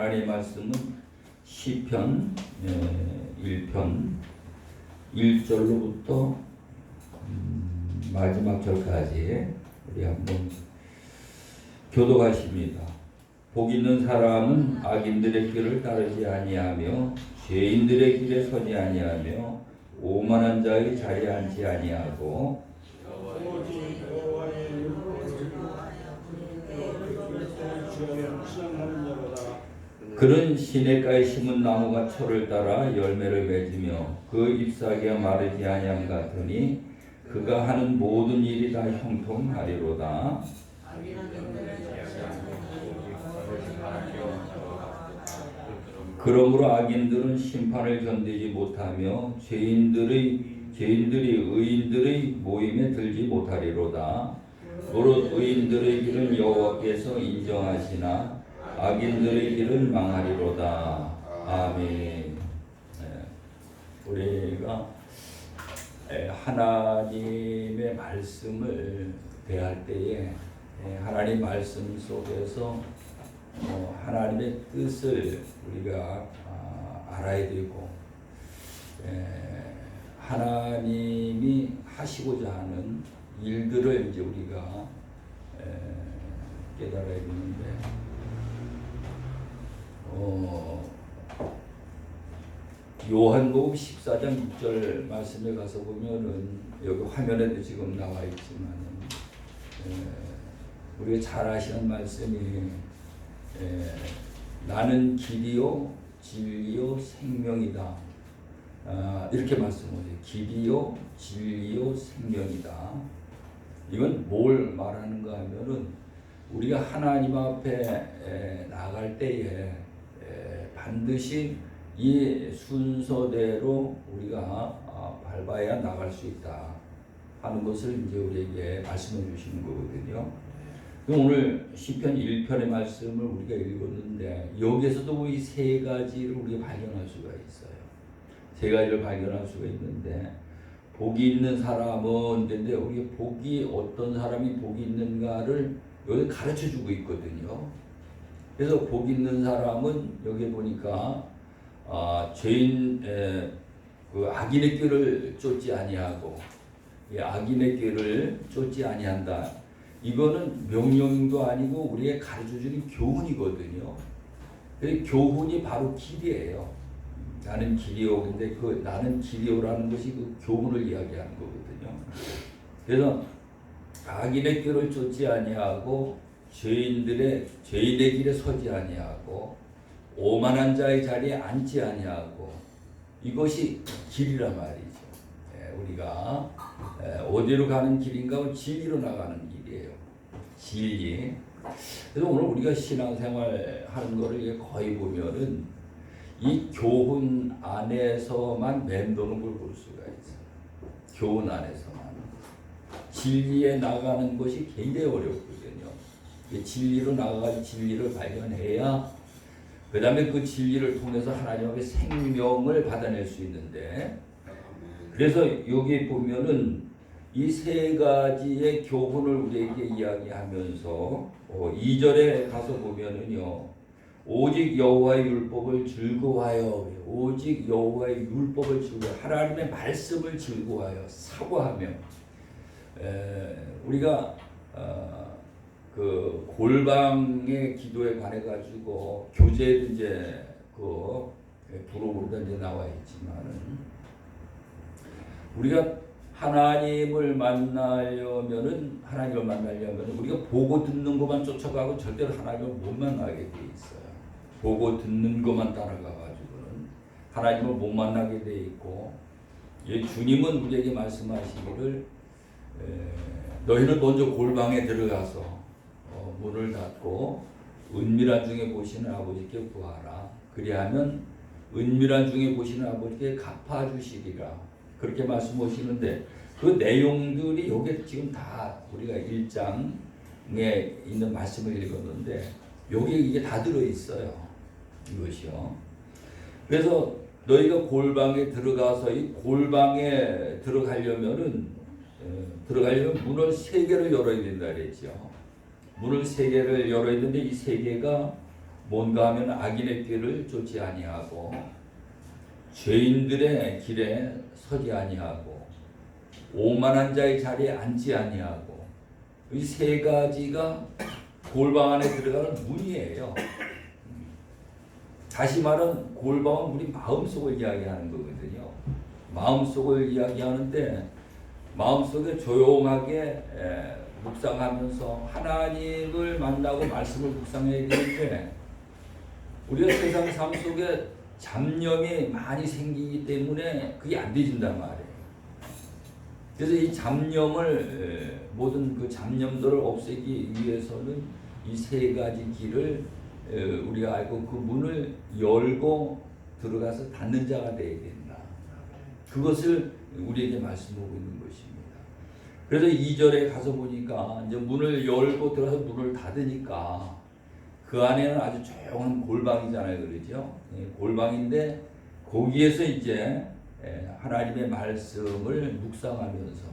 하나님의 말씀은 시편 1편 1절로부터 마지막 절까지 우리 한번 교독하십니다. 복 있는 사람은 악인들의 길을 따르지 아니하며 죄인들의 길에 서지 아니하며 오만한 자의 자리에 앉지 아니하고 그런 시냇가에 심은 나무가 철을 따라 열매를 맺으며 그 잎사귀가 마르지 아니함 같으니 그가 하는 모든 일이 다 형통하리로다. 그러므로 악인들은 심판을 견디지 못하며 죄인들이 의인들의 모임에 들지 못하리로다. 노릇 의인들의 길은 여호와께서 인정하시나 악인들의 길은 망하리로다. 아멘. 우리가 하나님의 말씀을 대할 때에 하나님 말씀 속에서 하나님의 뜻을 우리가 알아야 되고 하나님이 하시고자 하는 일들을 이제 우리가 깨달아야 되는데 요한복음 14장 6절 말씀에 가서 보면은 여기 화면에도 지금 나와 있지만 우리가 잘 아시는 말씀이 나는 길이요 진리요 생명이다. 이렇게 말씀하세요. 길이요 진리요 생명이다. 이건 뭘 말하는가 하면은 우리가 하나님 앞에 나아갈 때에 반드시 이 순서대로 우리가 밟아야 나갈 수 있다 하는 것을 이제 우리에게 말씀해 주시는 거거든요. 오늘 시편 1편의 말씀을 우리가 읽었는데 여기에서도 이 세 가지를 우리가 발견할 수가 있어요. 세 가지를 발견할 수가 있는데 복이 있는 사람은 근데 우리 복이 어떤 사람이 복이 있는가를 여기 가르쳐 주고 있거든요. 그래서 복 있는 사람은 여기 보니까 그 악인의 길을 쫓지 아니하고 악인의 길을 쫓지 아니한다. 이거는 명령도 아니고 우리에게 가르쳐주는 교훈이거든요. 교훈이 바로 길이에요. 나는 길이요. 근데 그 나는 길이요라는 것이 그 교훈을 이야기하는 거거든요. 그래서 악인의 길을 쫓지 아니하고 죄인의 길에 서지 아니하고 오만한 자의 자리에 앉지 아니하고 이것이 길이란 말이죠. 우리가 어디로 가는 길인가? 진리로 나가는 길이에요. 진리. 그래서 오늘 우리가 신앙생활 하는 거를 거의 보면은 이 교훈 안에서만 맴도는 걸 볼 수가 있어요. 교훈 안에서만. 진리에 나가는 것이 굉장히 어렵거든요. 진리로 나가서 진리를 발견해야 그 다음에 그 진리를 통해서 하나님 앞에 생명을 받아낼 수 있는데 그래서 여기 보면은 이 세 가지의 교훈을 우리에게 이야기하면서 2절에 가서 보면은요 오직 여호와의 율법을 즐거워하여 오직 여호와의 율법을 즐거워 하나님의 말씀을 즐거워하여 사고하며 우리가 그 골방의 기도에 관해 가지고 교재에 이제 그 부록으로 이제 나와 있지만은 우리가 하나님을 만나려면은 우리가 보고 듣는 것만 쫓아가고 절대로 하나님을 못 만나게 돼 있어요. 보고 듣는 것만 따라가 가지고는 하나님을 못 만나게 돼 있고 주님은 우리에게 말씀하시기를 너희는 먼저 골방에 들어가서 문을 닫고 은밀한 중에 보시는 아버지께 구하라. 그리하면 은밀한 중에 보시는 아버지께 갚아주시리라. 그렇게 말씀하시는데 그 내용들이 여기 지금 다 우리가 1장에 있는 말씀을 읽었는데 여기에 이게 다 들어있어요. 이것이요. 그래서 너희가 골방에 들어가서 이 골방에 들어가려면 문을 3개를 열어야 된다 그랬죠. 문을 3개를 열어야 되는데 이 3개가 뭔가 하면 악인의 길을 쫓지 아니하고 죄인들의 길에 서지 아니하고 오만한 자의 자리에 앉지 아니하고 이 세 가지가 골방 안에 들어가는 문이에요. 다시 말하면 골방은 우리 마음속을 이야기하는 거거든요. 마음속을 이야기하는데 마음속에 조용하게 묵상하면서 하나님을 만나고 말씀을 묵상해야 되는데 우리가 세상 삶 속에 잡념이 많이 생기기 때문에 그게 안 되진단 말이에요. 그래서 이 잡념을 모든 그 잡념들을 없애기 위해서는 이 세 가지 길을 우리가 알고 그 문을 열고 들어가서 닫는 자가 되어야 된다. 그것을 우리에게 말씀하고 있는 것입니다. 그래서 2절에 가서 보니까 이제 문을 열고 들어가서 문을 닫으니까 그 안에는 아주 조용한 골방이잖아요, 그러죠? 골방인데 거기에서 이제 하나님의 말씀을 묵상하면서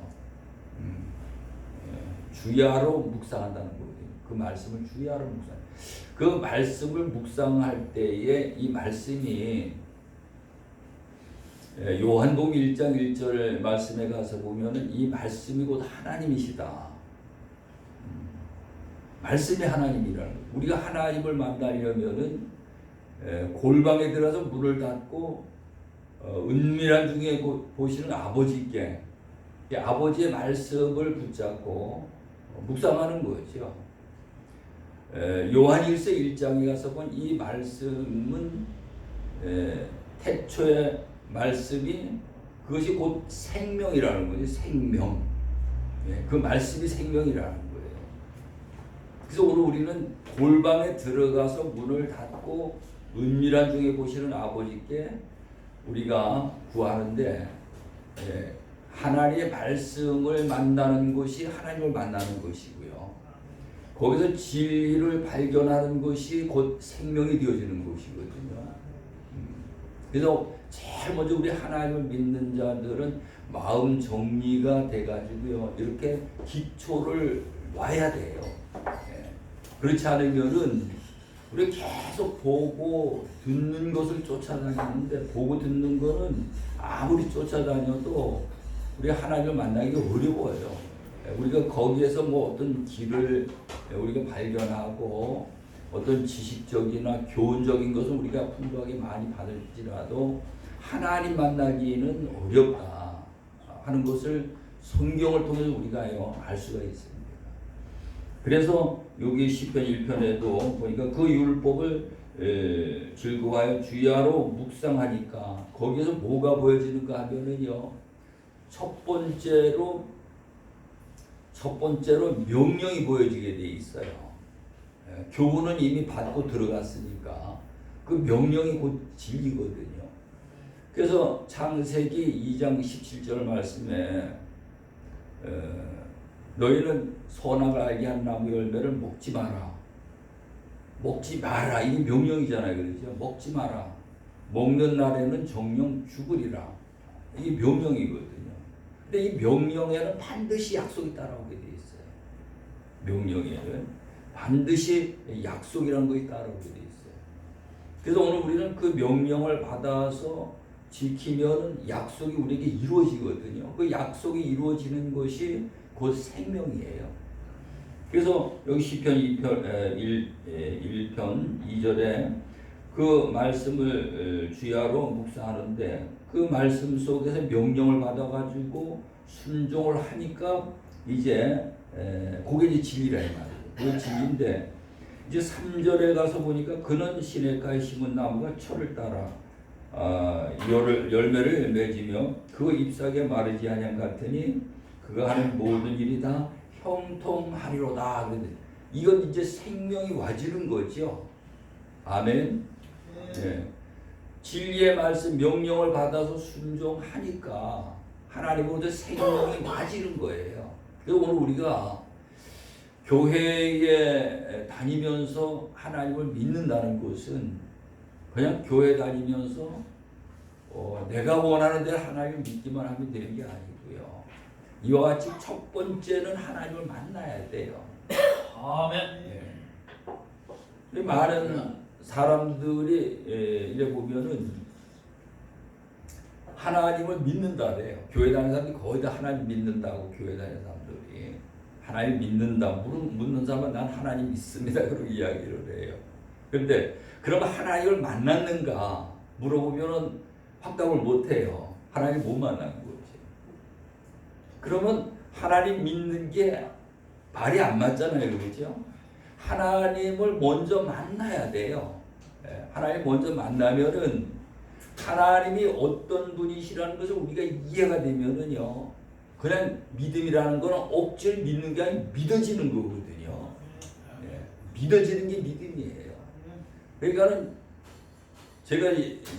주야로 묵상한다는 거거든요. 그 말씀을 주야로 묵상. 그 말씀을 묵상할 때에 이 말씀이 요한복음 1장 1절 말씀에 가서 보면은 이 말씀이 곧 하나님이시다. 말씀이 하나님이라는 거예요. 우리가 하나님을 만나려면은 골방에 들어가서 문을 닫고 은밀한 중에 보시는 아버지께 아버지의 말씀을 붙잡고 묵상하는 거죠. 요한일서 1장에 가서 본 이 말씀은 태초의 말씀이 그것이 곧 생명이라는 거죠. 생명. 그 말씀이 생명이라는 거예요. 그래서 오늘 우리는 골방에 들어가서 문을 닫고 은밀한 중에 보시는 아버지께 우리가 구하는데 하나님의 말씀을 만나는 것이 하나님을 만나는 것이고요. 거기서 진리를 발견하는 것이 곧 생명이 되어지는 것이거든요. 그래서 제일 먼저 우리 하나님을 믿는 자들은 마음 정리가 돼가지고요. 이렇게 기초를 놔야 돼요. 그렇지 않으면은 우리 계속 보고 듣는 것을 쫓아다니는데 보고 듣는 거는 아무리 쫓아다녀도 우리 하나님을 만나기 어려워요. 우리가 거기에서 뭐 어떤 길을 우리가 발견하고 어떤 지식적이나 교훈적인 것은 우리가 풍부하게 많이 받을지라도 하나님 만나기는 어렵다 하는 것을 성경을 통해서 우리가 알 수가 있습니다. 그래서 여기 시편 1편에도 보니까 그 율법을 즐거워하여 주야로 묵상하니까 거기에서 뭐가 보여지는가 하면은요. 첫 번째로 명령이 보여지게 돼 있어요. 교훈은 이미 받고 들어갔으니까 그 명령이 곧 진리거든요. 그래서 창세기 2장 17절 말씀에 너희는 선악을 알게 한 나무 열매를 먹지 마라. 먹지 마라. 이게 명령이잖아요. 그렇죠? 먹지 마라. 먹는 날에는 정령 죽으리라. 이게 명령이거든요. 근데 이 명령에는 반드시 약속이 따라오게 돼 있어요. 명령에는 반드시 약속이라는 것이 따라오게 돼 있어요. 그래서 오늘 우리는 그 명령을 받아서 지키면 약속이 우리에게 이루어지거든요. 그 약속이 이루어지는 것이 곧 생명이에요. 그래서 여기 시편 1편 2절에 그 말씀을 주야로 묵상하는데 그 말씀 속에서 명령을 받아가지고 순종을 하니까 이제 그게 이제 진리라 이 말이에요. 그게 진리인데 이제 3절에 가서 보니까 그는 시냇가에 심은 나무가 철을 따라 열매를 맺으며 그 잎사귀에 마르지 아니한 같으니 그가 하는 모든 일이 다 형통하리로다. 이건 이제 생명이 와지는 거죠. 아멘. 네. 진리의 말씀 명령을 받아서 순종하니까 하나님으로부터 생명이 와지는 거예요. 그래서 오늘 우리가 교회에 다니면서 하나님을 믿는다는 것은 그냥 교회 다니면서 내가 원하는 대로 하나님을 믿기만 하면 되는 게 아니고요. 이와 같이 첫 번째는 하나님을 만나야 돼요. 아멘. 네. 많은 사람들이 이래 보면은 하나님을 믿는다래요. 교회 다니는 사람들이 거의 다 하나님 믿는다고. 교회 다니는 사람들이 하나님 믿는다. 묻는 사람은 난 하나님 믿습니다. 그러고 이야기를 해요. 그런데 그러면 하나님을 만났는가 물어보면은 확답을 못 해요. 하나님 못 만난 거지. 그러면 하나님 믿는 게 말이 안 맞잖아요. 그렇죠? 하나님을 먼저 만나야 돼요. 하나님 먼저 만나면은 하나님이 어떤 분이시라는 것을 우리가 이해가 되면은요, 그냥 믿음이라는 거는 억지로 믿는 게 아니라 믿어지는 거거든요. 믿어지는 게 믿음이에요. 그러니까는 제가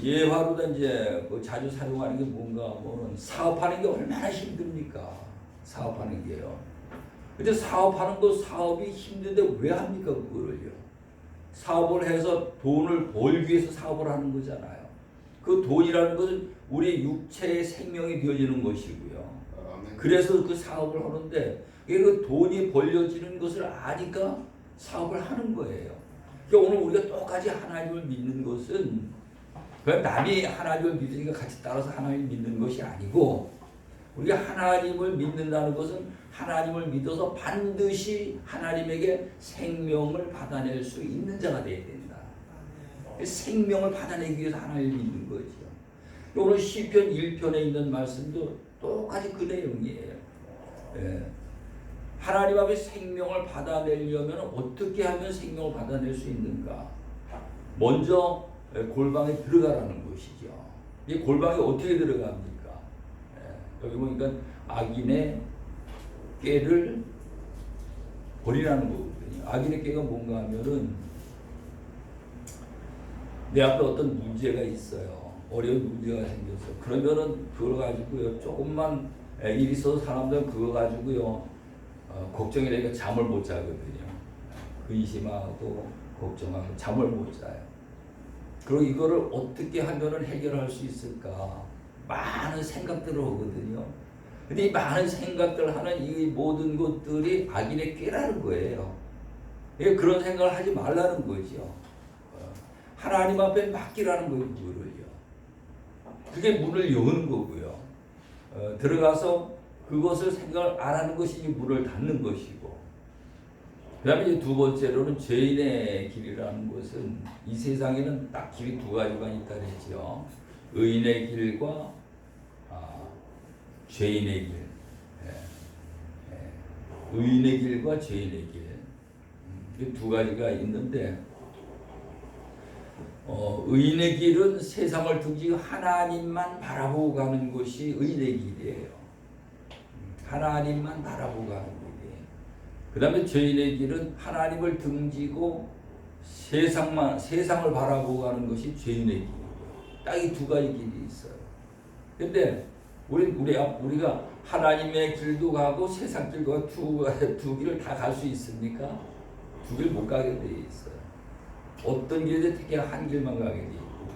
예화로다 이제 자주 사용하는 게 뭔가 하면은 사업하는 게 얼마나 힘듭니까? 사업하는 게요. 근데 사업하는 거 사업이 힘든데 왜 합니까 그거를요? 사업을 해서 돈을 벌기 위해서 사업을 하는 거잖아요. 그 돈이라는 것은 우리 육체의 생명이 되어지는 것이고요. 그래서 그 사업을 하는데 그 돈이 벌려지는 것을 아니까 사업을 하는 거예요. 그러니까 오늘 우리가 똑같이 하나님을 믿는 것은 그냥 남이 하나님을 믿으니까 같이 따라서 하나님을 믿는 것이 아니고, 우리가 하나님을 믿는다는 것은 하나님을 믿어서 반드시 하나님에게 생명을 받아낼 수 있는 자가 되어야 된다. 생명을 받아내기 위해서 하나님을 믿는 거죠. 오늘 시편 1편에 있는 말씀도 똑같이 그 내용이에요. 하나님 앞에 생명을 받아내려면 어떻게 하면 생명을 받아낼 수 있는가? 먼저 골방에 들어가라는 것이죠. 이 골방에 어떻게 들어갑니까? 여기 보니까 악인의 꾀를 버리라는 거거든요. 악인의 꾀가 뭔가 하면은 내 앞에 어떤 문제가 있어요. 어려운 문제가 생겼어. 그러면은 그걸 가지고요, 조금만 일이 있어서 사람들은 그거 가지고요, 걱정이 되니까 잠을 못 자거든요. 근심하고 걱정하고 잠을 못 자요. 그리고 이거를 어떻게 하면은 해결할 수 있을까? 많은 생각들을 하거든요. 근데 이 많은 생각들 하는 이 모든 것들이 악인의 꾀라는 거예요. 그런 생각을 하지 말라는 거죠. 하나님 앞에 맡기라는 거예요, 그거를요. 그게 문을 여는 거고요. 들어가서 그것을 생각을 안 하는 것이 문을 닫는 것이고, 그 다음에 이제 두 번째로는 죄인의 길이라는 것은 이 세상에는 딱 길이 두 가지가 있다 그랬죠. 의인의 길과 죄인의 길. 의인의 길과 죄인의 길. 이 두 가지가 있는데, 의인의 길은 세상을 등지고 하나님만 바라보고 가는 것이 의인의 길이에요. 하나님만 바라보고 가는 길이에요. 그 다음에 죄인의 길은 하나님을 등지고 세상을 바라보고 가는 것이 죄인의 길이에요. 딱 이 두 가지 길이 있어요. 근데 우리가 하나님의 길도 가고 세상 길도 두 길을 다 갈 수 있습니까? 두 길 못 가게 돼 있어요. 어떤 길이든 특히 한 길만 가게 돼 있고.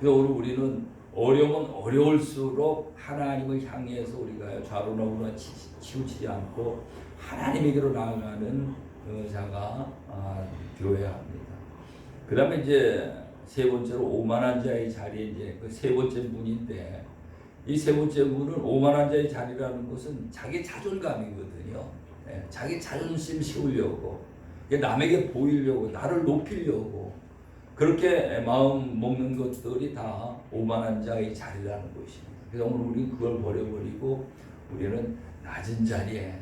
그래서 오늘 우리는 어려우면 어려울수록 하나님을 향해서 우리가 좌로나 우로나 치우치지 않고 하나님에게로 나아가는 자가 되어야 합니다. 그 다음에 이제 세 번째로 오만한 자의 자리에 이제 그 세 번째 문인데, 이 세 번째 문은 오만한 자의 자리라는 것은 자기 자존감이거든요. 자기 자존심 세우려고, 남에게 보이려고, 나를 높이려고 그렇게 마음 먹는 것들이 다 오만한 자의 자리라는 것입니다. 그래서 오늘 우리 그걸 버려버리고 우리는 낮은 자리에,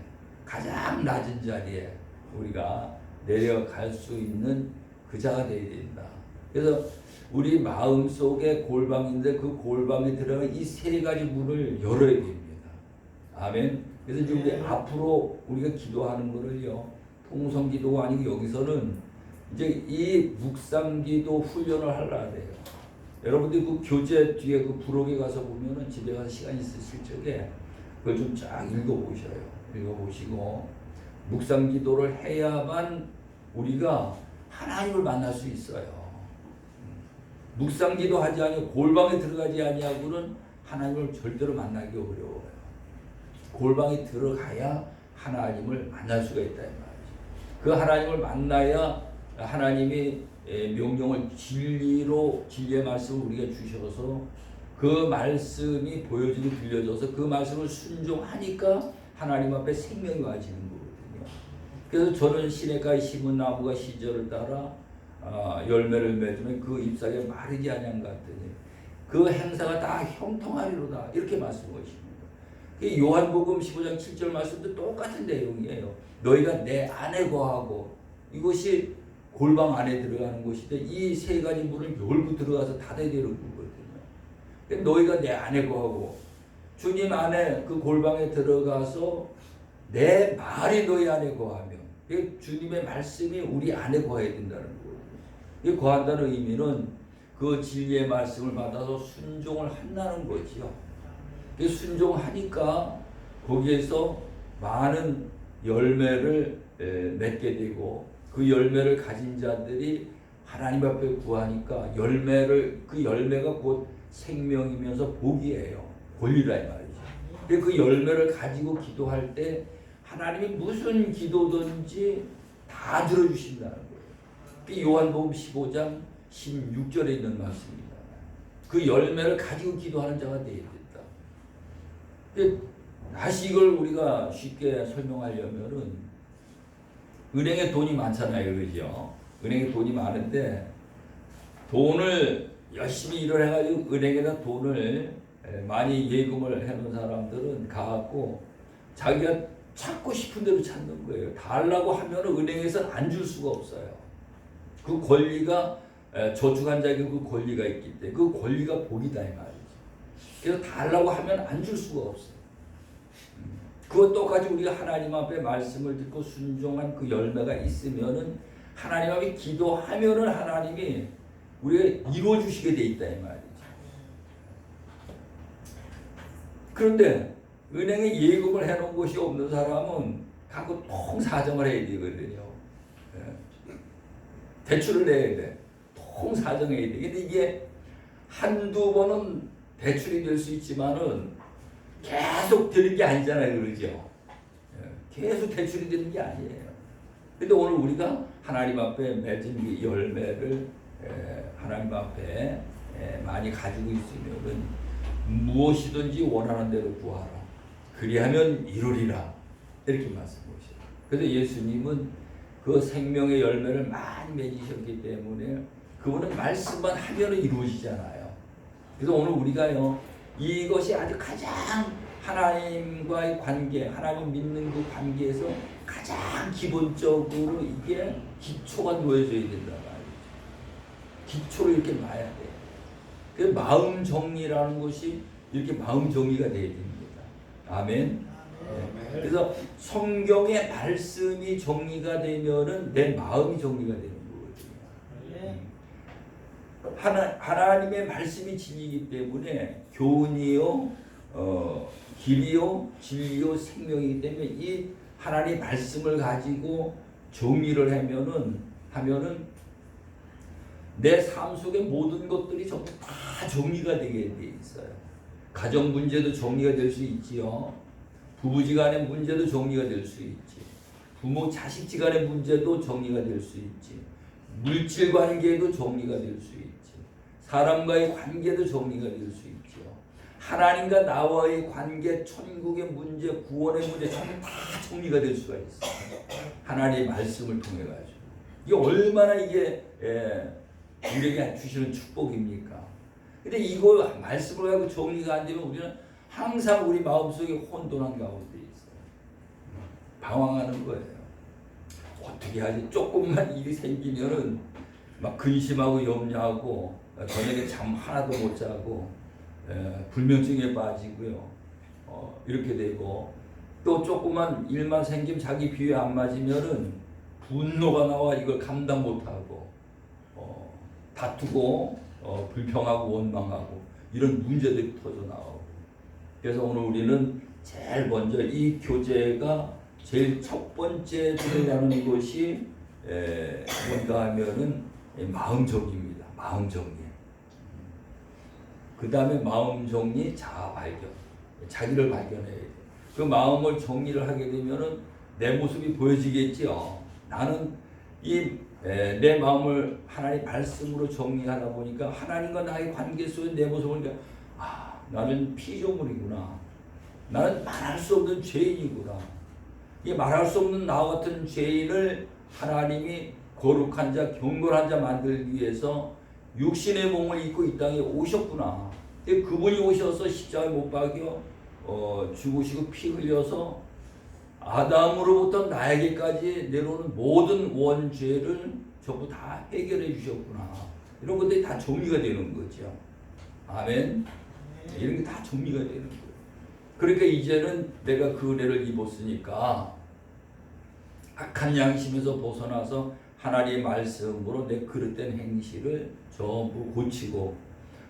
가장 낮은 자리에 우리가 내려갈 수 있는 그 자가 되어야 된다. 그래서 우리 마음속에 골방인데 그 골방에 들어가는 이 세 가지 문을 열어야 됩니다. 아멘. 그래서 이제 우리 앞으로 우리가 기도하는 거를요, 통성기도가 아니고 여기서는 이제 이 묵상기도 훈련을 하려야 돼요. 여러분들 그 교재 뒤에 그 부록에 가서 보면은 집에 가서 시간 있으실 적에 그걸 좀 쫙 읽어보시고 묵상기도를 해야만 우리가 하나님을 만날 수 있어요. 묵상기도 하지 아니하고 골방에 들어가지 아니하고는 하나님을 절대로 만나기 어려워요. 골방에 들어가야 하나님을 만날 수가 있다 이 말이죠. 그 하나님을 만나야 하나님이 명령을 진리의 말씀을 우리가 주셔서 그 말씀이 보여지고 들려져서 그 말씀을 순종하니까 하나님 앞에 생명이 와지는 거거든요. 그래서 저는 시냇가에 심은 나무가 시절을 따라 열매를 맺으면 그 잎사귀가 마르지 아니한 것 같더니 그 행사가 다 형통하리로다 이렇게 말씀하십니다. 요한복음 15장 7절 말씀도 똑같은 내용이에요. 너희가 내 안에 거하고 이것이 골방 안에 들어가는 것인데 이 세 가지 문을 열고 들어가서 닫아야 되는 거거든요. 너희가 내 안에 거하고 주님 안에 그 골방에 들어가서 내 말이 너희 안에 거하며 주님의 말씀이 우리 안에 거해야 된다는 거예요. 거한다는 의미는 그 진리의 말씀을 받아서 순종을 한다는 거지요. 순종하니까 거기에서 많은 열매를 맺게 되고 그 열매를 가진 자들이 하나님 앞에 구하니까 그 열매가 곧 생명이면서 복이에요. 권리라 이 말이죠. 그 열매를 가지고 기도할 때 하나님이 무슨 기도든지 다 들어주신다는 거예요. 요한복음 15장 16절에 있는 말씀입니다. 그 열매를 가지고 기도하는 자가 되어야 된다. 다시 이걸 우리가 쉽게 설명하려면은 은행에 돈이 많잖아요, 그죠? 은행에 돈이 많은데 돈을 열심히 일을 해가지고 은행에다 돈을 많이 예금을 해놓은 사람들은 가갖고 자기가 찾고 싶은 대로 찾는 거예요. 달라고 하면은 은행에서는 안 줄 수가 없어요. 그 권리가 저축한 자에게 그 권리가 있기 때문에 그 권리가 복이다 이 말이죠. 그래서 달라고 하면 안 줄 수가 없어요. 그것 똑같이 우리가 하나님 앞에 말씀을 듣고 순종한 그 열매가 있으면은 하나님 앞에 기도하면은 하나님이 우리가 이루어 주시게 돼 있다 이 말이죠. 그런데 은행에 예금을 해놓은 곳이 없는 사람은 갖고 통사정을 해야 되거든요. 대출을 내야 돼. 통사정해야 돼. 근데 이게 한두 번은 대출이 될 수 있지만은 계속 되는 게 아니잖아요. 그러죠? 계속 대출이 되는 게 아니에요. 근데 오늘 우리가 하나님 앞에 맺은 그 열매를 하나님 앞에 많이 가지고 있으면은 무엇이든지 원하는 대로 구하라. 그리하면 이루리라. 이렇게 말씀하시죠. 그래서 예수님은 그 생명의 열매를 많이 맺으셨기 때문에 그분은 말씀만 하면은 이루어지잖아요. 그래서 오늘 우리가요, 이것이 아주 가장 하나님과의 관계, 하나님 믿는 그 관계에서 가장 기본적으로 이게 기초가 놓여져야 된다 말이죠. 기초를 이렇게 놔야 돼요. 그 마음 정리라는 것이 이렇게 마음 정리가 돼야 됩니다. 아멘. 네. 그래서 성경의 말씀이 정리가 되면은 내 마음이 정리가 되는 거거든요. 하나님의 말씀이 진리이기 때문에 교훈이요, 길이요, 진리요, 생명이기 때문에 이 하나님의 말씀을 가지고 정리를 하면은 내 삶 속의 모든 것들이 전부 다 정리가 되게 돼 있어요. 가정 문제도 정리가 될 수 있지요. 부부지간의 문제도 정리가 될 수 있지. 부모 자식지간의 문제도 정리가 될 수 있지. 물질 관계도 정리가 될 수 있지. 사람과의 관계도 정리가 될 수 있지요. 하나님과 나와의 관계, 천국의 문제, 구원의 문제 전부 다 정리가 될 수가 있어요. 하나님의 말씀을 통해 가지고. 이게 얼마나 이게 우리에게 주시는 축복입니까? 근데 이거 말씀을 가지고 정리가 안 되면 우리는 항상 우리 마음속에 혼돈한 가운데 있어요. 방황하는 거예요. 어떻게 하지? 조금만 일이 생기면은 막 근심하고 염려하고 저녁에 잠 하나도 못 자고 불면증에 빠지고요. 이렇게 되고 또 조그만 일만 생기면 자기 비위에 안 맞으면은 분노가 나와 이걸 감당 못하고 다투고 불평하고 원망하고 이런 문제들이 터져 나오고. 그래서 오늘 우리는 제일 먼저 이 교제가 제일 첫 번째 들어가는 것이 뭔가 하면은 마음 정리입니다. 마음 정리. 그 다음에 마음 정리, 자아 발견. 자기를 발견해야 돼. 그 마음을 정리를 하게 되면은 내 모습이 보여지겠지요. 나는 이 내 마음을 하나님 말씀으로 정리하다 보니까 하나님과 나의 관계 속에 내 모습을 보니까 나는 피조물이구나. 나는 말할 수 없는 죄인이구나. 이 말할 수 없는 나와 같은 죄인을 하나님이 거룩한 자, 경건한 자 만들기 위해서 육신의 몸을 입고 이 땅에 오셨구나. 그분이 오셔서 십자가에 못 박여 죽으시고 피 흘려서 아담으로부터 나에게까지 내려오는 모든 원죄를 전부 다 해결해 주셨구나. 이런 것들이 다 정리가 되는 거죠. 아멘. 이런 게 다 정리가 되는 거예요. 그러니까 이제는 내가 그 은혜를 입었으니까 악한 양심에서 벗어나서 하나님의 말씀으로 내 그릇된 행실을 전부 고치고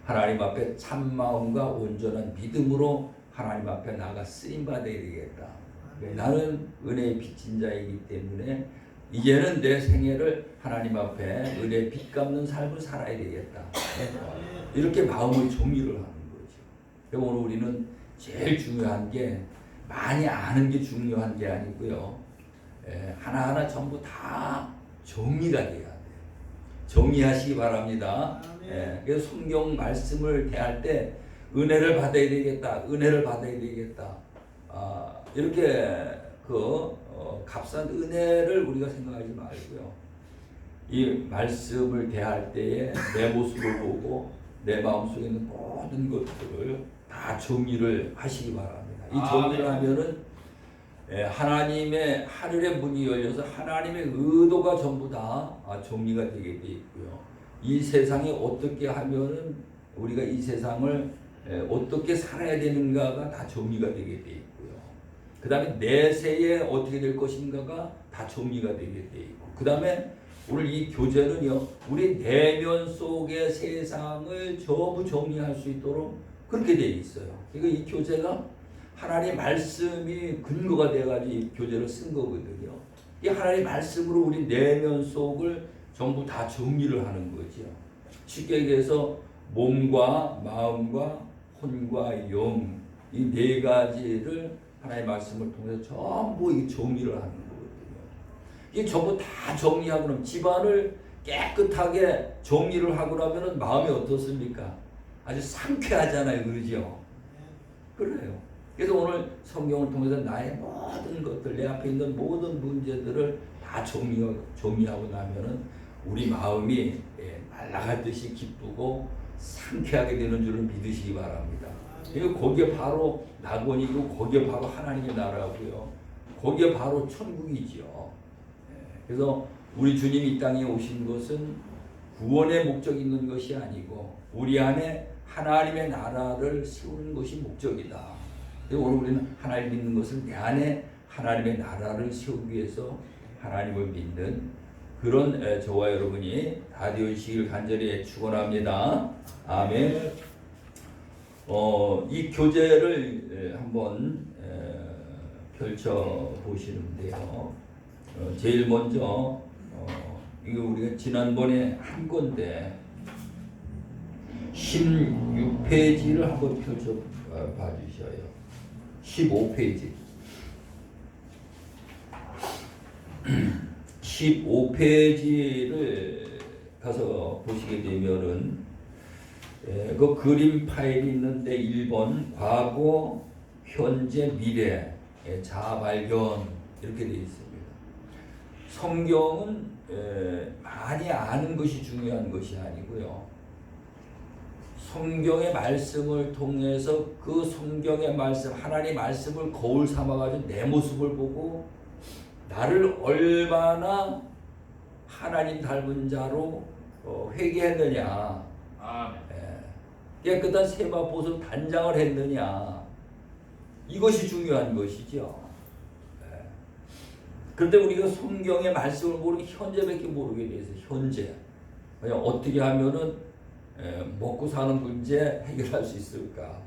하나님 앞에 참 마음과 온전한 믿음으로 하나님 앞에 나가 쓰임 받아야 되겠다. 나는 은혜의 빚진 자이기 때문에 이제는 내 생애를 하나님 앞에 은혜의 빚 갚는 삶을 살아야 되겠다. 이렇게 마음을 정리를 하는 거죠. 오늘 우리는 제일 중요한 게 많이 아는 게 중요한 게 아니고요. 하나하나 전부 다 정리가 돼야 돼요. 정리하시기 바랍니다. 그래서 성경 말씀을 대할 때 은혜를 받아야 되겠다. 은혜를 받아야 되겠다. 이렇게 값싼 은혜를 우리가 생각하지 말고요. 이 말씀을 대할 때에 내 모습을 보고 내 마음속에 있는 모든 것들을 다 정리를 하시기 바랍니다. 이 정리를 하면은 하나님의 하늘의 문이 열려서 하나님의 의도가 전부 다 정리가 되게 돼 있고요. 이 세상에 어떻게 하면은 우리가 이 세상을 어떻게 살아야 되는가가 다 정리가 되게 돼 있고요. 그 다음에 내세에 어떻게 될 것인가가 다 정리가 되게 돼 있고, 그 다음에 오늘 이 교재는요, 우리 내면 속의 세상을 전부 정리할 수 있도록 그렇게 돼 있어요. 그러니까 이 교재가 하나님의 말씀이 근거가 돼가지고 이 교재를 쓴 거거든요. 이 하나님의 말씀으로 우리 내면 속을 전부 다 정리를 하는 거죠. 쉽게 얘기해서 몸과 마음과 혼과 영, 이 네 가지를 하나님의 말씀을 통해서 전부 이 정리를 하는 거거든요. 이게 전부 다 정리하고 나면 집안을 깨끗하게 정리를 하고 나면 마음이 어떻습니까? 아주 상쾌하잖아요. 그러죠? 그래요. 그래서 오늘 성경을 통해서 나의 모든 것들, 내 앞에 있는 모든 문제들을 다 정리하고 나면은 우리 마음이 날아가듯이 기쁘고 상쾌하게 되는 줄을 믿으시기 바랍니다. 그리고 거기에 바로 낙원이고 거기에 바로 하나님의 나라고요. 거기에 바로 천국이지요. 그래서 우리 주님이 이 땅에 오신 것은 구원의 목적이 있는 것이 아니고 우리 안에 하나님의 나라를 세우는 것이 목적이다. 오늘 우리는 하나님 믿는 것은 내 안에 하나님의 나라를 세우기 위해서 하나님을 믿는 그런 저와 여러분이 다 되시길 간절히 축원합니다. 아멘. 이 교재를 한번 펼쳐 보시는데요. 제일 먼저 이거 우리가 지난번에 한 건데 16페이지를 한번 펼쳐 봐주셔요. 15페이지. 15페이지를 가서 보시게 되면은 그 그림 파일이 있는데 1번 과거, 현재, 미래 자아발견 이렇게 되어 있습니다. 성경은 많이 아는 것이 중요한 것이 아니고요. 성경의 말씀을 통해서 그 성경의 말씀, 하나님의 말씀을 거울 삼아가지고 내 모습을 보고 나를 얼마나 하나님 닮은 자로 회개했느냐, 깨끗한 세마포수 단장을 했느냐, 이것이 중요한 것이죠. 그런데 우리가 성경의 말씀을 모르고 현재밖에 모르게 돼서 현재 어떻게 하면은 먹고 사는 문제 해결할 수 있을까?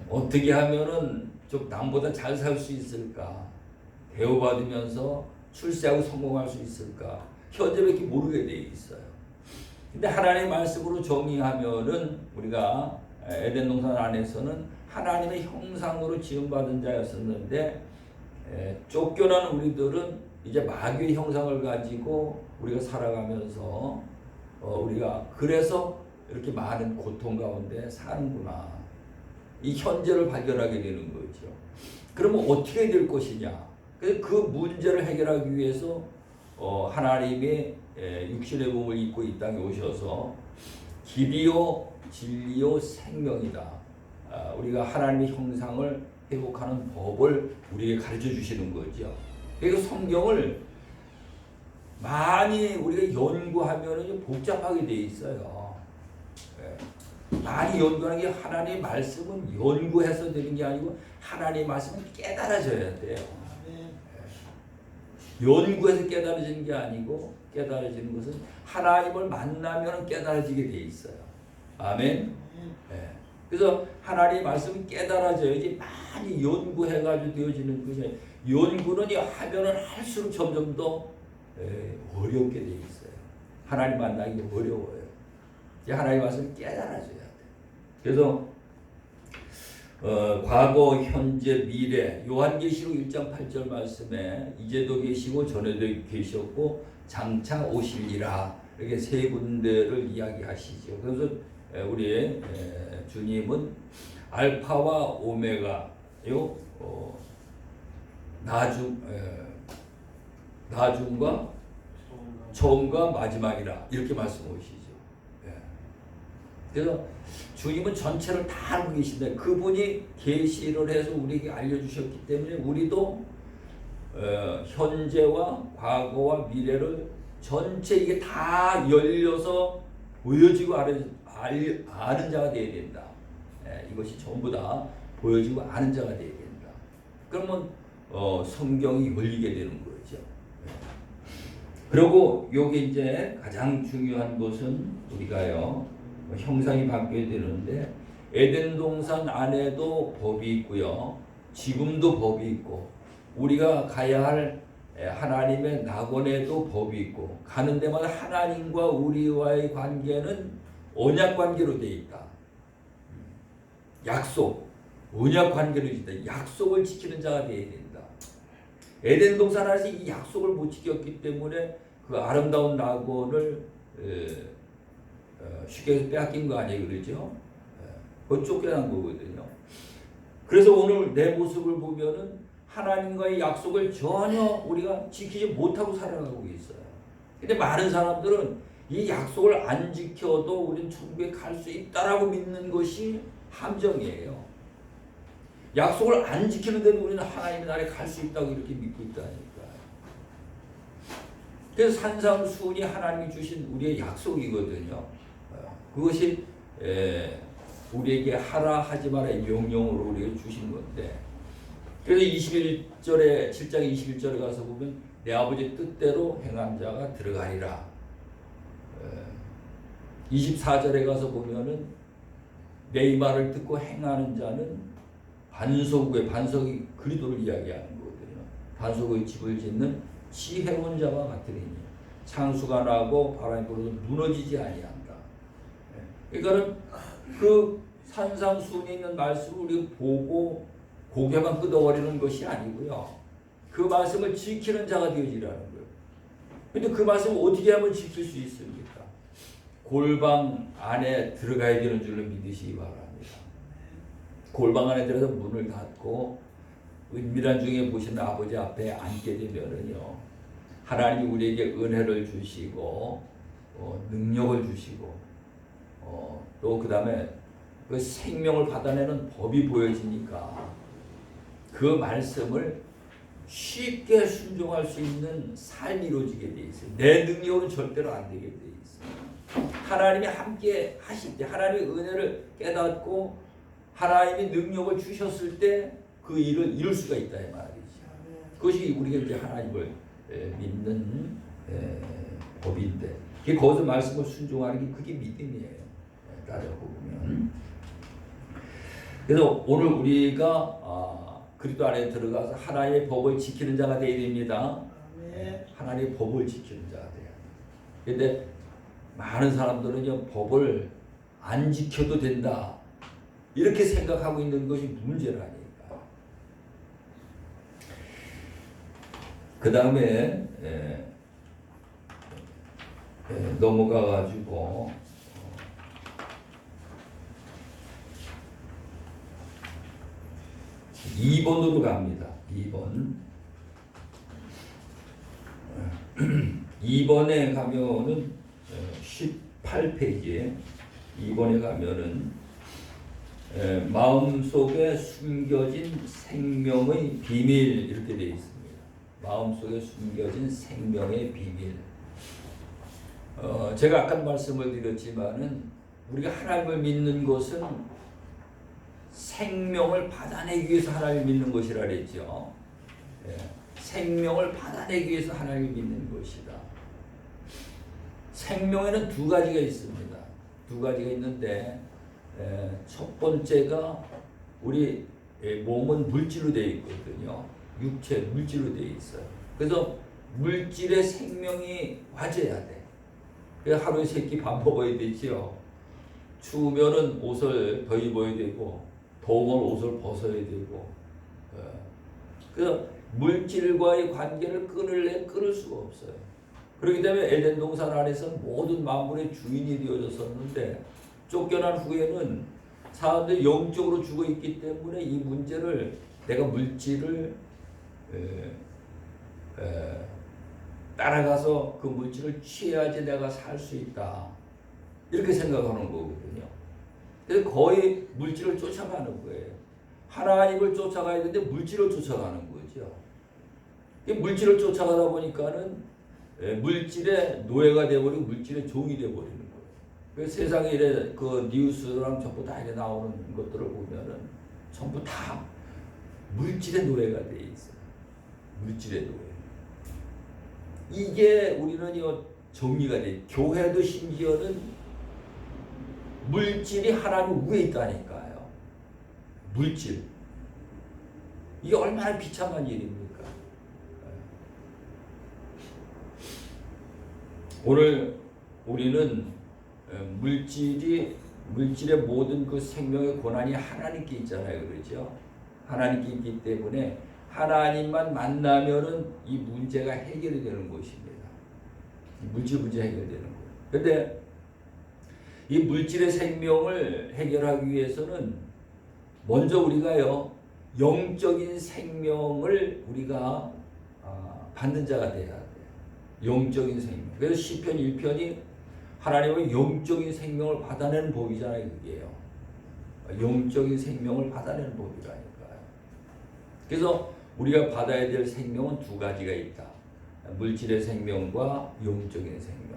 어떻게 하면은 좀 남보다 잘 살 수 있을까? 대우받으면서 출세하고 성공할 수 있을까? 현재밖에 모르게 돼 있어요. 근데 하나님의 말씀으로 정의하면은 우리가 에덴 동산 안에서는 하나님의 형상으로 지음받은 자였었는데 쫓겨난 우리들은 이제 마귀의 형상을 가지고 우리가 살아가면서 우리가 그래서 이렇게 많은 고통 가운데 사는구나. 이 현재를 발견하게 되는 거죠. 그러면 어떻게 될 것이냐? 그래서 그 문제를 해결하기 위해서 하나님의 육신의 몸을 입고 이 땅에 오셔서 길이요 진리요 생명이다. 우리가 하나님의 형상을 회복하는 법을 우리에게 가르쳐 주시는 거죠. 그래서 성경을 많이 우리가 연구하면 복잡하게 돼 있어요. 많이 연구하는 게 하나님의 말씀은 연구해서 되는 게 아니고 하나님의 말씀은 깨달아져야 돼요. 연구해서 깨달아지는 게 아니고 깨달아지는 것은 하나님을 만나면 깨달아지게 돼 있어요. 아멘. 그래서 하나님의 말씀이 깨달아져야지 많이 연구해가지고 되어지는 것이 연구는 하면은 할수록 점점 더 어렵게 돼 있어요. 하나님 만나기 어려워요. 하나님의 말씀이 깨달아져야 돼. 그래서 과거, 현재, 미래 요한계시록 1장 8절 말씀에 이제도 계시고 전에도 계셨고 장차 오시리라 이렇게 세 군데를 이야기하시죠. 그래서 우리 주님은 알파와 오메가요 나중과 처음과 마지막이라 이렇게 말씀하시죠. 그래서 주님은 전체를 다 알고 계신데 그분이 계시를 해서 우리에게 알려주셨기 때문에 우리도 현재와 과거와 미래를 전체 이게 다 열려서 보여지고 아는 자가 되어야 된다. 이것이 전부 다 보여지고 아는 자가 되어야 된다. 그러면 성경이 열리게 되는 거죠. 그리고 여기 이제 가장 중요한 것은 우리가요 형상이 바뀌어야 되는데 에덴 동산 안에도 법이 있고요. 지금도 법이 있고 우리가 가야 할 하나님의 낙원에도 법이 있고 가는 데마다 하나님과 우리와의 관계는 언약 관계로 되어 있다. 약속, 언약 관계로 있다. 약속을 지키는 자가 되어야 된다. 에덴 동산 안에서 이 약속을 못 지켰기 때문에 그 아름다운 낙원을 쉽게 해서 빼앗긴 거 아니에요, 그러죠? 그거 쫓겨난 거거든요. 그래서 오늘 내 모습을 보면은 하나님과의 약속을 전혀 우리가 지키지 못하고 살아가고 있어요. 근데 많은 사람들은 이 약속을 안 지켜도 우리는 천국에 갈 수 있다라고 믿는 것이 함정이에요. 약속을 안 지키는데도 우리는 하나님의 나라에 갈 수 있다고 이렇게 믿고 있다니까. 그래서 산상수훈이 하나님이 주신 우리의 약속이거든요. 그것이 우리에게 하라 하지 마라의 명령으로 우리에게 주신 건데 그래서 7장 21절에 가서 보면 내 아버지 뜻대로 행한 자가 들어가리라. 24절에 가서 보면은 내 이 말을 듣고 행하는 자는 반석이 그리스도를 이야기하는 거거든요. 반석의 집을 짓는 지혜로운 자와 같으리니 창수가 나고 바람이 불어도 무너지지 아니한다. 그러니까는 그 산상수훈에 있는 말씀을 우리가 보고 고개만 끄덕거리는 것이 아니고요. 그 말씀을 지키는 자가 되어지라는 거예요. 근데 그 말씀을 어떻게 하면 지킬 수 있습니까? 골방 안에 들어가야 되는 줄로 믿으시기 바랍니다. 골방 안에 들어서 문을 닫고 은밀한 중에 보시는 아버지 앞에 앉게 되면은요. 하나님이 우리에게 은혜를 주시고 능력을 주시고 또 그 다음에 그 생명을 받아내는 법이 보여지니까 그 말씀을 쉽게 순종할 수 있는 삶이 이루어지게 돼 있어요. 내 능력으로는 절대로 안 되게 돼 있어요. 하나님이 함께 하실 때 하나님의 은혜를 깨닫고 하나님이 능력을 주셨을 때 그 일을 이룰 수가 있다 이 말이죠. 그것이 우리가 이제 하나님을 믿는 법인데 거기서 말씀을 순종하는 게 그게 믿음이에요. 따져보고 보면. 그래서 오늘 우리가 그리스도 안에 들어가서 하나님의 법을 지키는 자가 되어야 됩니다. 하나님의 법을 지키는 자가 돼야 돼요. 그런데 많은 사람들은 법을 안 지켜도 된다 이렇게 생각하고 있는 것이 문제라니까. 그 다음에 넘어가 가지고 2번으로 갑니다. 2번. 2번에 가면은 18페이지에 2번에 가면은 마음속에 숨겨진 생명의 비밀 이렇게 되어 있습니다. 마음속에 숨겨진 생명의 비밀. 제가 아까 말씀을 드렸지만은 우리가 하나님을 믿는 것은 생명을 받아내기 위해서 하나님을 믿는 것이라 그랬죠. 생명을 받아내기 위해서 하나님을 믿는 것이다. 생명에는 두 가지가 있습니다. 두 가지가 있는데 첫 번째가 우리 몸은 물질로 되어 있거든요. 육체 물질로 되어 있어요. 그래서 물질의 생명이 와줘야 돼. 그래서 하루에 3끼 밥 먹어야 되지요. 추우면은 옷을 더 입어야 되고 더우면 옷을 벗어야 되고. 그래서 물질과의 관계를 끊을 수가 없어요. 그렇기 때문에 에덴 동산 안에서 모든 만물의 주인이 되어졌었는데 쫓겨난 후에는 사람들이 영적으로 죽어 있기 때문에 이 문제를 내가 물질을 따라가서 그 물질을 취해야지 내가 살 수 있다. 이렇게 생각하는 거거든요. 그래서 거의 물질을 쫓아가는 거예요. 하나님을 쫓아가야 되는데 물질을 쫓아가는 거죠. 이 물질을 쫓아가다 보니까는 물질의 노예가 되어버리고 물질의 종이 되어버리는 거예요. 그래서 세상에 이래 그 뉴스랑 전부 다 이래 나오는 것들을 보면은 전부 다 물질의 노예가 돼 있어요. 물질의 노예. 이게 우리는 이거 정리가 돼. 교회도 심지어는 물질이 하나님 위에 있다니까요. 물질. 이게 얼마나 비참한 일입니까? 오늘 우리는 물질의 모든 그 생명의 권한이 하나님께 있잖아요. 그렇죠? 하나님께 있기 때문에 하나님만 만나면은 이 문제가 해결이 되는 것입니다. 물질 문제 해결되는 거예요. 그런데 이 물질의 생명을 해결하기 위해서는 먼저 우리가요 영적인 생명을 우리가 받는 자가 돼야 돼요. 영적인 생명. 그래서 시편 1편이 하나님의 영적인 생명을 받아내는 법이잖아요. 그게요. 영적인 생명을 받아내는 법이라니까요. 그래서 우리가 받아야 될 생명은 두 가지가 있다. 물질의 생명과 영적인 생명.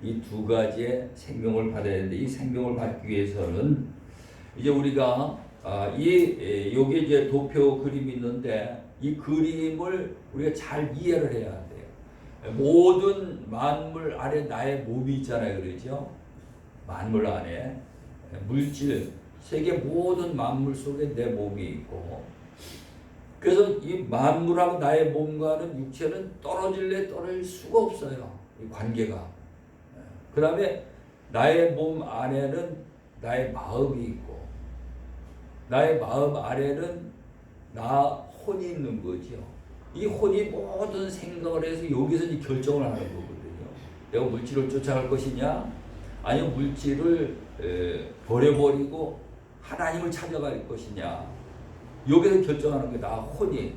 이 두 가지의 생명을 받아야 되는데 이 생명을 받기 위해서는 이제 우리가 여기 이제 도표 그림이 있는데 이 그림을 우리가 잘 이해를 해야 돼요. 모든 만물 안에 나의 몸이 있잖아요. 그렇죠? 만물 안에 물질 세계 모든 만물 속에 내 몸이 있고 그래서 이 만물하고 나의 몸과는 육체는 떨어질 수가 없어요. 이 관계가. 그 다음에 나의 몸 안에는 나의 마음이 있고 나의 마음 안에는 나 혼이 있는 거죠. 이 혼이 모든 생각을 해서 여기서 이제 결정을 하는 거거든요. 내가 물질을 쫓아갈 것이냐 아니면 물질을 버려버리고 하나님을 찾아갈 것이냐 여기서 결정하는 게 나 혼이.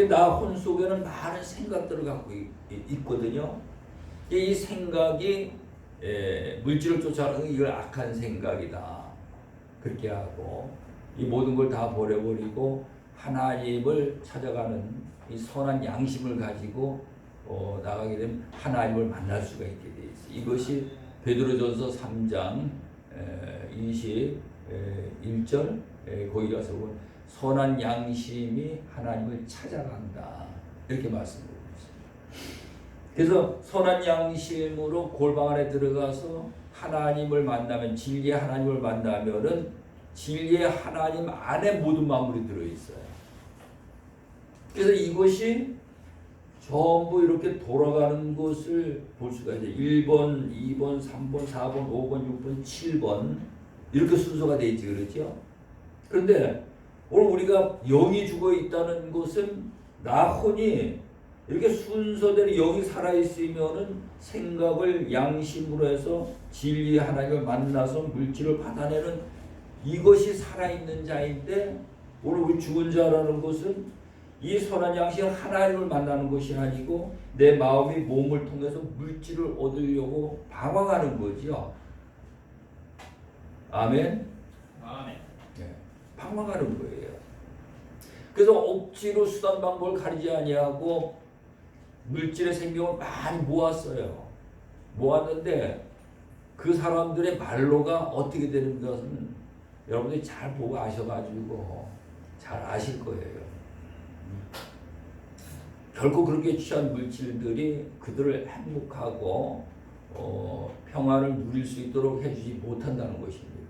나 혼 속에는 많은 생각들을 갖고 있거든요. 이 생각이 물질을 쫓아가는 이걸 악한 생각이다. 그렇게 하고 이 모든 걸 다 버려버리고 하나님을 찾아가는 이 선한 양심을 가지고 나가게 되면 하나님을 만날 수가 있게 돼 있어. 이것이 베드로전서 3장 21절 거기 가서 선한 양심이 하나님을 찾아간다. 이렇게 말씀드리고 있습니다. 그래서 선한 양심으로 골방 안에 들어가서 하나님을 만나면 진리의 하나님을 만나면은 진리의 하나님 안에 모든 만물이 들어있어요. 그래서 이것이 전부 이렇게 돌아가는 것을 볼 수가 있어요. 1번, 2번, 3번, 4번, 5번, 6번, 7번 이렇게 순서가 되어 있지 그렇죠? 그런데 오늘 우리가 영이 죽어 있다는 것은 나 혼이 이렇게 순서대로 영이 살아있으면은 생각을 양심으로 해서 진리 하나님을 만나서 물질을 받아내는 이것이 살아있는 자인데, 오늘 우리 죽은 자라는 것은 이 선한 양심 하나님을 만나는 것이 아니고 내 마음이 몸을 통해서 물질을 얻으려고 방황하는 거죠. 아멘. 아멘. 네, 방황하는 거예요. 그래서 억지로 수단 방법을 가리지 아니하고 물질의 생명을 많이 모았어요. 모았는데 그 사람들의 말로가 어떻게 되는 것은 여러분들이 잘 보고 아셔가지고 잘 아실 거예요. 결코 그렇게 취한 물질들이 그들을 행복하고 평안을 누릴 수 있도록 해주지 못한다는 것입니다.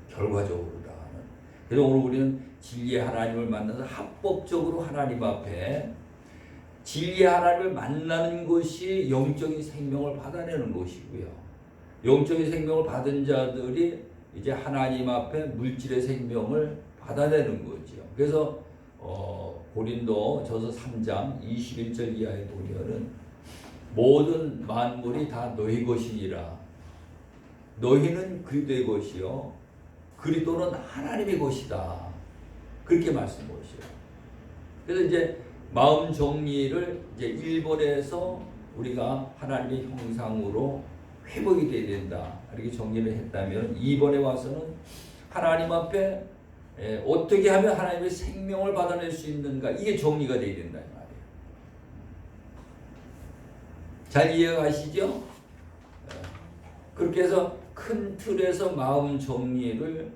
결과적으로는. 그래서 오늘 우리는 진리의 하나님을 만나서 합법적으로 하나님 앞에 진리의 하나님을 만나는 것이 영적인 생명을 받아내는 것이고요. 영적인 생명을 받은 자들이 이제 하나님 앞에 물질의 생명을 받아내는 거죠. 그래서 고린도전서 3장 21절 이하에 보면은 모든 만물이 다 너희 것이니라. 너희는 그리스도의 것이요 그리스도는 하나님의 것이다. 그렇게 말씀하셔요. 그래서 이제 마음 정리를 이제 1번에서 우리가 하나님의 형상으로 회복이 돼야 된다. 이렇게 정리를 했다면 2번에 와서는 하나님 앞에 어떻게 하면 하나님의 생명을 받아낼 수 있는가, 이게 정리가 돼야 된다 이 말이에요. 잘 이해가 가시죠? 그렇게 해서 큰 틀에서 마음 정리를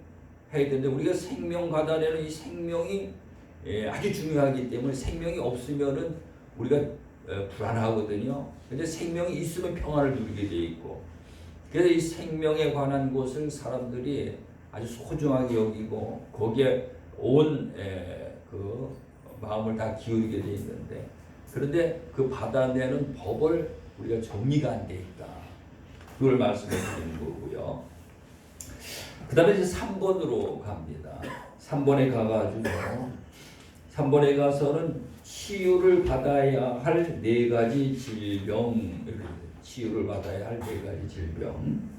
해야 되는데, 우리가 생명 받아내는 이 생명이 아주 중요하기 때문에 생명이 없으면은 우리가 불안하거든요. 근데 생명이 있으면 평안을 누리게 돼 있고, 그래서 이 생명에 관한 것을 사람들이 아주 소중하게 여기고 거기에 온 그 마음을 다 기울이게 돼 있는데, 그런데 그 받아내는 법을 우리가 정리가 안 돼 있다. 그걸 말씀해 드리는 거고요. 그 다음에 이제 3번으로 갑니다. 3번에 가가지고 3번에 가서는 치유를 받아야 할 4가지 질병, 치유를 받아야 할 4가지 질병.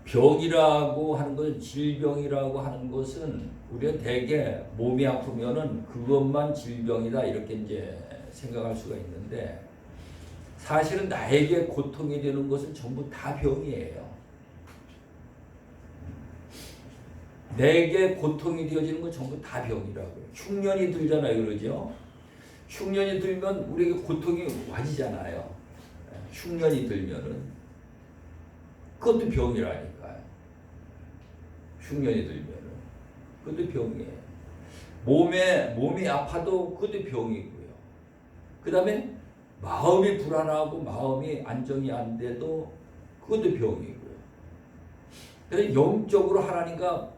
병이라고 하는 것은, 질병이라고 하는 것은 우리가 대개 몸이 아프면은 그것만 질병이다 이렇게 이제 생각할 수가 있는데, 사실은 나에게 고통이 되는 것은 전부 다 병이에요. 내게 고통이 되어지는 건 전부 다 병이라고요. 흉년이 들잖아요, 그러죠? 흉년이 들면 우리에게 고통이 와지잖아요. 흉년이 들면은 그것도 병이라니까요. 흉년이 들면은 그것도 병이에요. 몸이 아파도 그것도 병이고요. 그 다음에 마음이 불안하고 마음이 안정이 안 돼도 그것도 병이고요. 그래서 영적으로 하나님과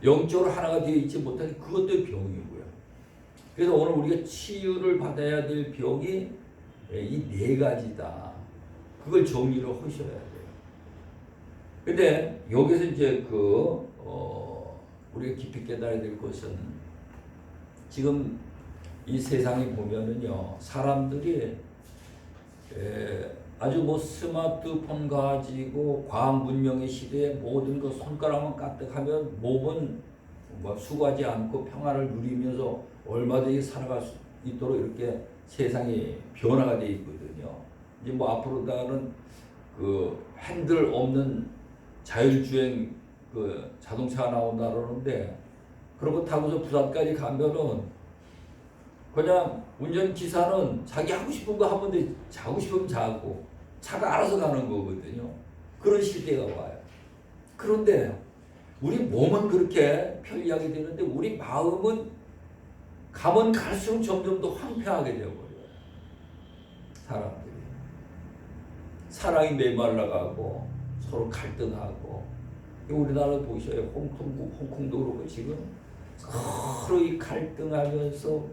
영적으로 하나가 되어 있지 못하니 그것도 병이고요. 그래서 오늘 우리가 치유를 받아야 될 병이 이 4가지다. 그걸 정리를 하셔야 돼요. 근데 여기서 이제 우리가 깊이 깨달아야 될 것은, 지금 이 세상에 보면은요, 사람들이 아주 뭐 스마트폰 가지고 과학 문명의 시대에 모든 거 손가락만 까뜩하면 몸은 뭐 수고하지 않고 평화를 누리면서 얼마든지 살아갈 수 있도록 이렇게 세상이 변화가 돼 있거든요. 이제 뭐 앞으로다는 그 핸들 없는 자율주행 그 자동차가 나온다 그러는데, 그런 거 타고서 부산까지 가면은 그냥 운전기사는 자기 하고 싶은 거 하면 돼. 자고 싶으면 자고 차가 알아서 가는 거거든요. 그런 시대가 와요. 그런데 우리 몸은 그렇게 편리하게 되는데 우리 마음은 가면 갈수록 점점 더 황폐하게 되어버려요. 사람들이 사랑이 메말라가고 서로 갈등하고, 우리나라 보셔요. 홍콩도 그렇고 지금 서로 이 갈등하면서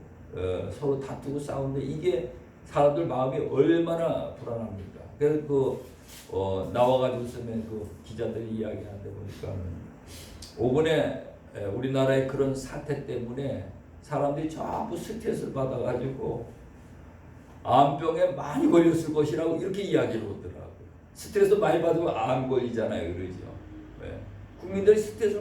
서로 다투고 싸우는데, 이게 사람들 마음이 얼마나 불안합니까? 그래서 나와가지고 쓰면 그 기자들이 이야기하는데 보니까 5번에 우리나라의 그런 사태 때문에 사람들이 전부 스트레스를 받아가지고 암병에 많이 걸렸을 것이라고 이렇게 이야기를 하더라고요. 스트레스 많이 받으면 암 걸리잖아요, 그러죠. 국민들이 스트레스